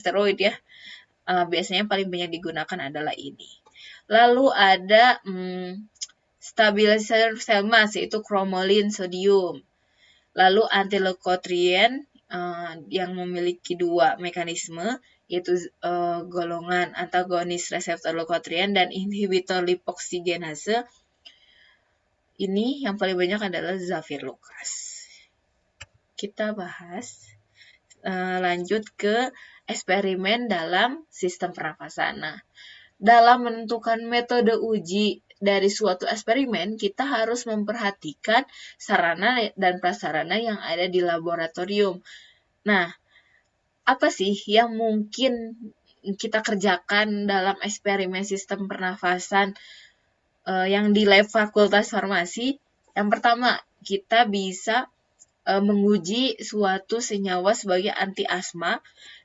steroid ya. Biasanya paling banyak digunakan adalah ini. Lalu ada stabilizer sel mass, yaitu cromolyn sodium. Lalu antileukotrien yang memiliki dua mekanisme, yaitu golongan antagonis reseptor leukotrien dan inhibitor lipoksigenase. Ini yang paling banyak adalah Zafirlukras. Kita bahas lanjut ke eksperimen dalam sistem pernafasan. Nah, dalam menentukan metode uji dari suatu eksperimen, kita harus memperhatikan sarana dan prasarana yang ada di laboratorium. Nah, apa sih yang mungkin kita kerjakan dalam eksperimen sistem pernafasan yang di lab Fakultas Farmasi? Yang pertama, kita bisa menguji suatu senyawa sebagai anti asma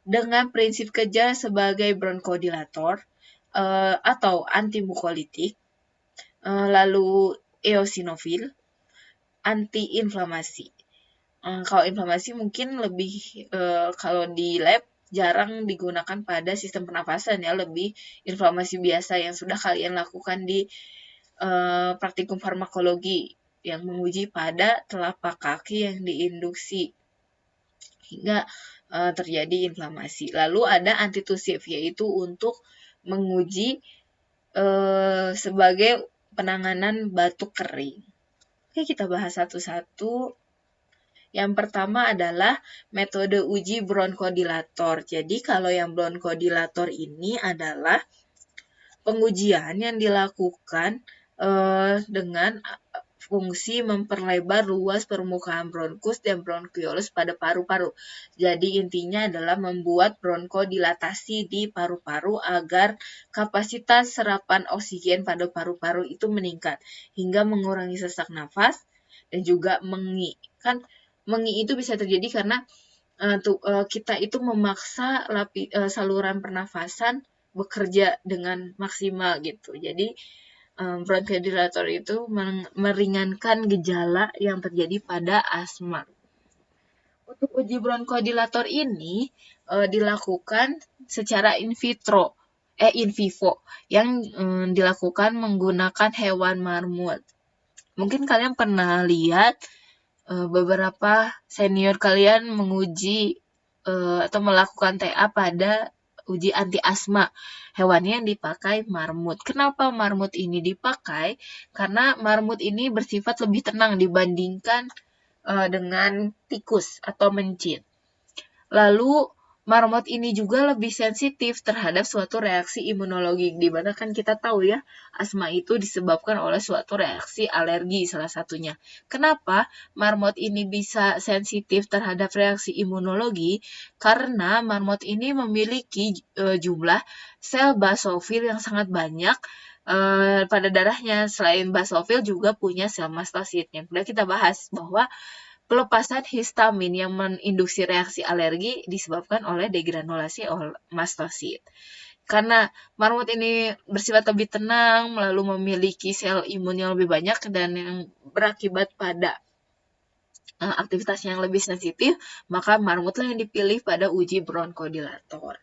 dengan prinsip kerja sebagai bronkodilator atau antimukolitik, lalu eosinofil, anti-inflamasi. Kalau inflamasi mungkin lebih kalau di lab jarang digunakan pada sistem pernafasan ya, lebih inflamasi biasa yang sudah kalian lakukan di praktikum farmakologi yang menguji pada telapak kaki yang diinduksi hingga terjadi inflamasi. Lalu ada antitusif, yaitu untuk menguji sebagai penanganan batuk kering. Oke, kita bahas satu-satu. Yang pertama adalah metode uji bronkodilator. Jadi kalau yang bronkodilator ini adalah pengujian yang dilakukan dengan fungsi memperlebar luas permukaan bronkus dan bronkiolus pada paru-paru. Jadi intinya adalah membuat bronkodilatasi di paru-paru agar kapasitas serapan oksigen pada paru-paru itu meningkat hingga mengurangi sesak nafas dan juga mengi. Kan mengi itu bisa terjadi karena kita itu memaksa saluran pernafasan bekerja dengan maksimal gitu. Jadi bronkodilator itu meringankan gejala yang terjadi pada asma. Untuk uji bronkodilator ini dilakukan secara in vivo yang dilakukan menggunakan hewan marmut. Mungkin kalian pernah lihat beberapa senior kalian menguji atau melakukan TA pada uji anti asma. Hewannya yang dipakai marmut. Kenapa marmut ini dipakai? Karena marmut ini bersifat lebih tenang dibandingkan dengan tikus atau mencit. Lalu marmut ini juga lebih sensitif terhadap suatu reaksi imunologi, di mana kan kita tahu ya, asma itu disebabkan oleh suatu reaksi alergi salah satunya. Kenapa marmut ini bisa sensitif terhadap reaksi imunologi? Karena marmut ini memiliki jumlah sel basofil yang sangat banyak pada darahnya. Selain basofil juga punya sel mastosit. Yang sudah kita bahas bahwa pelepasan histamin yang menginduksi reaksi alergi disebabkan oleh degranulasi mastosit. Karena marmut ini bersifat lebih tenang, lalu memiliki sel imun yang lebih banyak dan yang berakibat pada aktivitas yang lebih sensitif, maka marmutlah yang dipilih pada uji bronkodilator.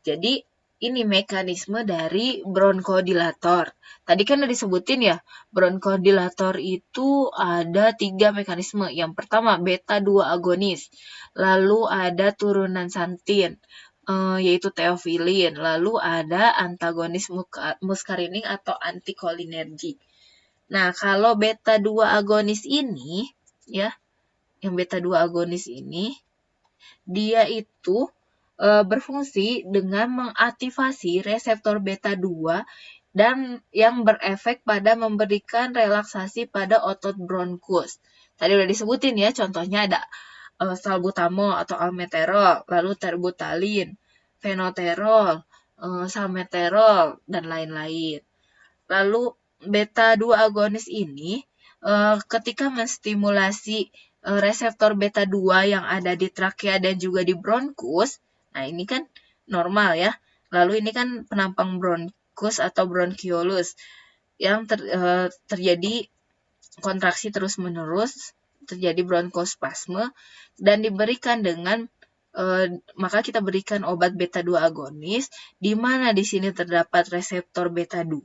Jadi ini mekanisme dari bronkodilator. Tadi kan udah disebutin ya, bronkodilator itu ada 3 mekanisme. Yang pertama beta-2 agonis, lalu ada turunan santin, yaitu teofilin, lalu ada antagonis muscarinic atau antikolinergic. Nah, kalau beta-2 agonis ini, ya, yang beta-2 agonis ini, dia itu berfungsi dengan mengaktifasi reseptor beta-2 dan yang berefek pada memberikan relaksasi pada otot bronkus. Tadi udah disebutin ya, contohnya ada salbutamol atau almeterol, lalu terbutalin, fenoterol, salmeterol, dan lain-lain. Lalu beta-2 agonis ini ketika menstimulasi reseptor beta-2 yang ada di trakea dan juga di bronkus, nah ini kan normal ya. Lalu ini kan penampang bronkus atau bronkiolus yang terjadi kontraksi terus-menerus, terjadi bronkospasme dan diberikan dengan maka kita berikan obat beta 2 agonis, di mana di sini terdapat reseptor beta 2.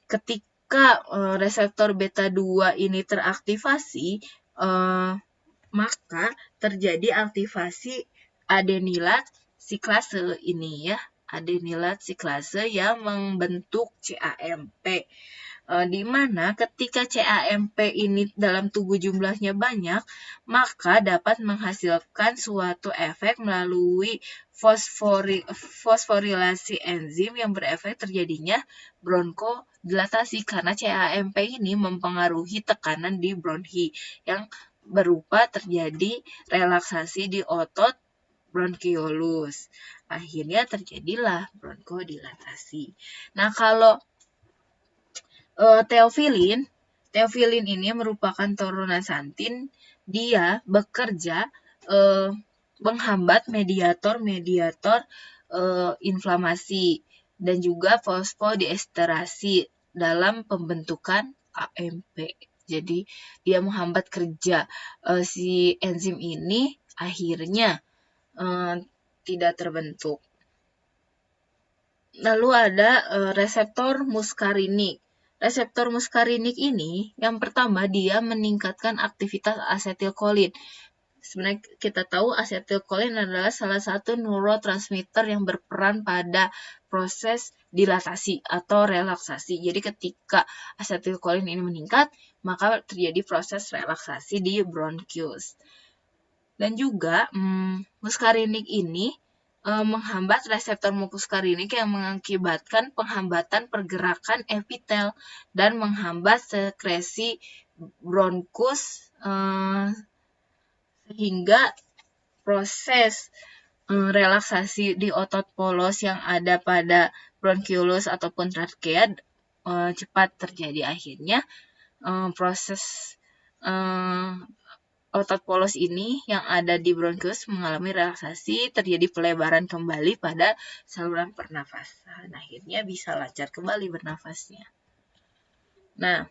Ketika reseptor beta 2 ini teraktivasi, maka terjadi aktivasi adenilat siklase ini ya, adenilat siklase yang membentuk CAMP. Di mana ketika CAMP ini dalam tubuh jumlahnya banyak, maka dapat menghasilkan suatu efek melalui fosforilasi enzim yang berefek terjadinya bronkodilatasi, karena CAMP ini mempengaruhi tekanan di bronchi yang berupa terjadi relaksasi di otot bronkiolus. Akhirnya terjadilah bronkodilatasi. Nah, kalau teofilin ini merupakan turunan santin. Dia bekerja menghambat mediator inflamasi dan juga fosfodiesterasi dalam pembentukan AMP. Jadi dia menghambat kerja si enzim ini, akhirnya tidak terbentuk. Lalu ada reseptor muskarinik. Reseptor muskarinik ini, yang pertama dia meningkatkan aktivitas asetilkolin. Sebenarnya kita tahu asetilkolin adalah salah satu neurotransmitter yang berperan pada proses dilatasi atau relaksasi. Jadi ketika asetilkolin ini meningkat, maka terjadi proses relaksasi di bronkius. Dan juga muskarinik ini menghambat reseptor muskarinik yang mengakibatkan penghambatan pergerakan epitel dan menghambat sekresi bronkus sehingga proses relaksasi di otot polos yang ada pada bronkiolus ataupun trakea cepat terjadi. Akhirnya proses otot polos ini yang ada di bronkius mengalami relaksasi, terjadi pelebaran kembali pada saluran pernafasan. Akhirnya bisa lancar kembali bernafasnya. Nah,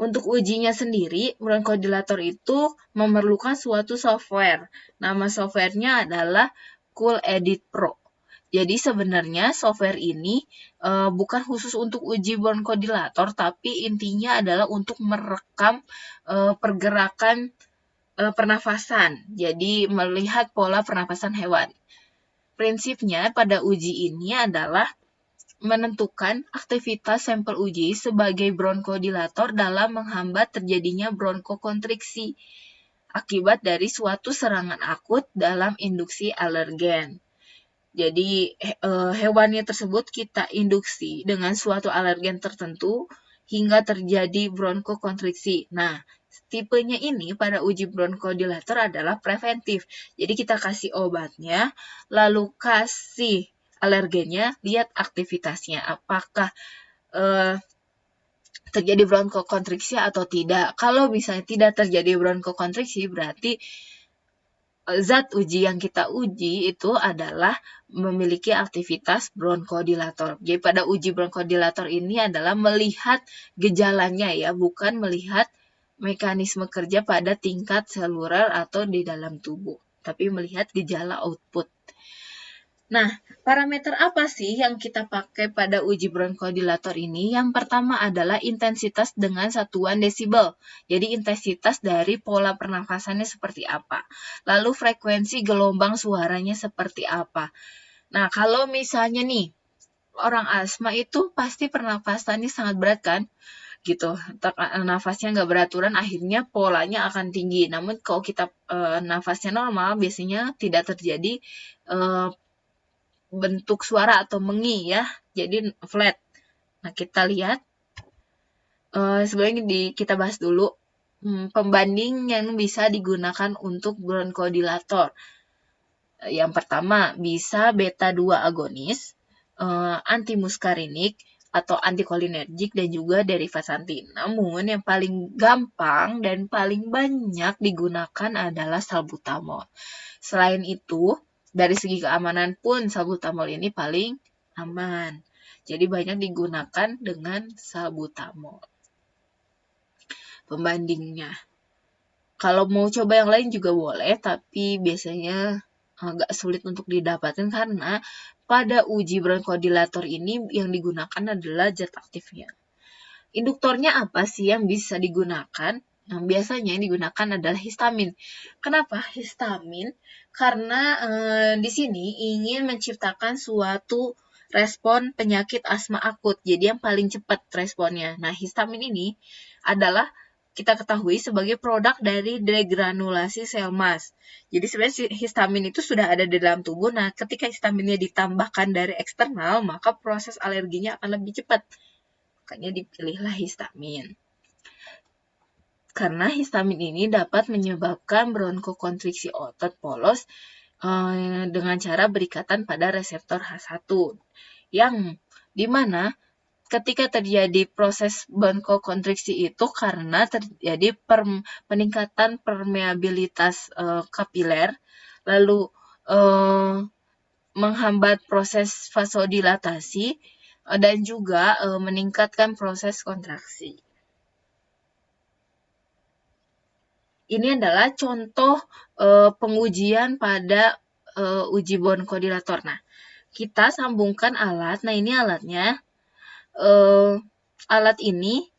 untuk ujinya sendiri, bronkodilator itu memerlukan suatu software. Nama softwarenya adalah Cool Edit Pro. Jadi sebenarnya software ini bukan khusus untuk uji bronkodilator, tapi intinya adalah untuk merekam pergerakan pernafasan. Jadi melihat pola pernafasan hewan. Prinsipnya pada uji ini adalah menentukan aktivitas sampel uji sebagai bronkodilator dalam menghambat terjadinya bronkokontriksi akibat dari suatu serangan akut dalam induksi alergen. Jadi hewannya tersebut kita induksi dengan suatu alergen tertentu hingga terjadi bronkokontriksi. Nah, tipenya ini pada uji bronkodilator adalah preventif. Jadi kita kasih obatnya, lalu kasih alergennya, lihat aktivitasnya. Apakah terjadi bronkokontriksi atau tidak. Kalau misalnya tidak terjadi bronkokontriksi, berarti zat uji yang kita uji itu adalah memiliki aktivitas bronkodilator. Jadi pada uji bronkodilator ini adalah melihat gejalanya ya, bukan melihat mekanisme kerja pada tingkat seluler atau di dalam tubuh, tapi melihat gejala output. Nah, parameter apa sih yang kita pakai pada uji bronkodilator ini? Yang pertama adalah intensitas dengan satuan desibel. Jadi intensitas dari pola pernafasannya seperti apa. Lalu frekuensi gelombang suaranya seperti apa. Nah, kalau misalnya nih, orang asma itu pasti pernafasannya sangat berat kan? Gitu, nafasnya nggak beraturan, akhirnya polanya akan tinggi. Namun kalau kita nafasnya normal, biasanya tidak terjadi bentuk suara atau mengi ya, jadi flat. Nah, kita lihat sebelumnya kita bahas dulu pembanding yang bisa digunakan untuk bronkodilator. Yang pertama bisa beta 2 agonis, antimuskarinik atau antikolinergik dan juga derivat santin. Namun yang paling gampang dan paling banyak digunakan adalah salbutamol. Selain itu, dari segi keamanan pun salbutamol ini paling aman. Jadi banyak digunakan dengan salbutamol. Pembandingnya. Kalau mau coba yang lain juga boleh, tapi biasanya agak sulit untuk didapatkan karena pada uji bronkodilator ini yang digunakan adalah zat aktifnya. Induktornya apa sih yang bisa digunakan? Nah, biasanya yang digunakan adalah histamin. Kenapa histamin? Karena di sini ingin menciptakan suatu respon penyakit asma akut. Jadi yang paling cepat responnya. Nah, histamin ini adalah kita ketahui sebagai produk dari degranulasi sel mas. Jadi sebenarnya histamin itu sudah ada di dalam tubuh. Nah, ketika histaminnya ditambahkan dari eksternal, maka proses alerginya akan lebih cepat. Makanya dipilihlah histamin. Karena histamin ini dapat menyebabkan bronkokontriksi otot polos dengan cara berikatan pada reseptor H1. Yang dimana ketika terjadi proses bronkokontriksi itu karena terjadi peningkatan permeabilitas kapiler, lalu menghambat proses vasodilatasi, dan juga meningkatkan proses kontraksi. Ini adalah contoh pengujian pada uji bronkodilator. Nah, kita sambungkan alat. Nah, ini alatnya. Alat ini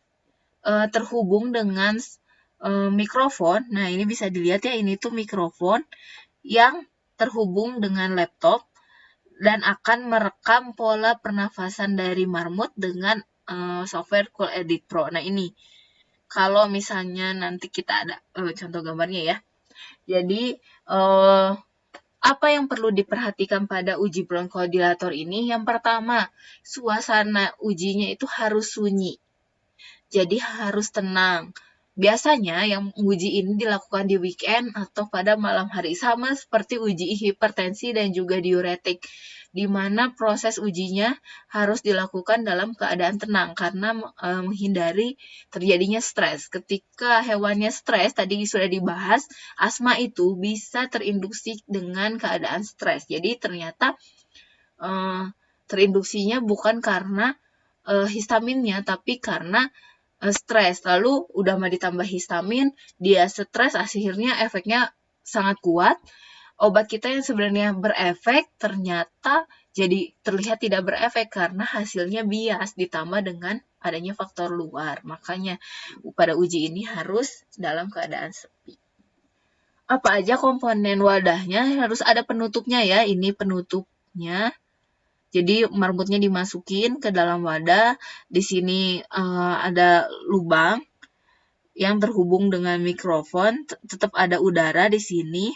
terhubung dengan mikrofon. Nah, ini bisa dilihat ya, ini tuh mikrofon yang terhubung dengan laptop dan akan merekam pola pernafasan dari marmut dengan software Cool Edit Pro. Nah, ini kalau misalnya nanti kita ada contoh gambarnya ya. Jadi, apa yang perlu diperhatikan pada uji bronkodilator ini? Yang pertama, suasana ujinya itu harus sunyi. Jadi harus tenang. Biasanya yang uji ini dilakukan di weekend atau pada malam hari, sama seperti uji hipertensi dan juga diuretik, di mana proses ujinya harus dilakukan dalam keadaan tenang karena menghindari terjadinya stres. Ketika hewannya stres, tadi sudah dibahas, asma itu bisa terinduksi dengan keadaan stres. Jadi ternyata terinduksinya bukan karena histaminnya, tapi karena stres. Lalu udah mau ditambah histamin, dia stres, akhirnya efeknya sangat kuat. Obat kita yang sebenarnya berefek ternyata jadi terlihat tidak berefek karena hasilnya bias ditambah dengan adanya faktor luar. Makanya pada uji ini harus dalam keadaan sepi. Apa aja komponen wadahnya? Harus ada penutupnya ya. Ini penutupnya. Jadi marmutnya dimasukin ke dalam wadah. Di sini ada lubang yang terhubung dengan mikrofon. Tetap ada udara di sini.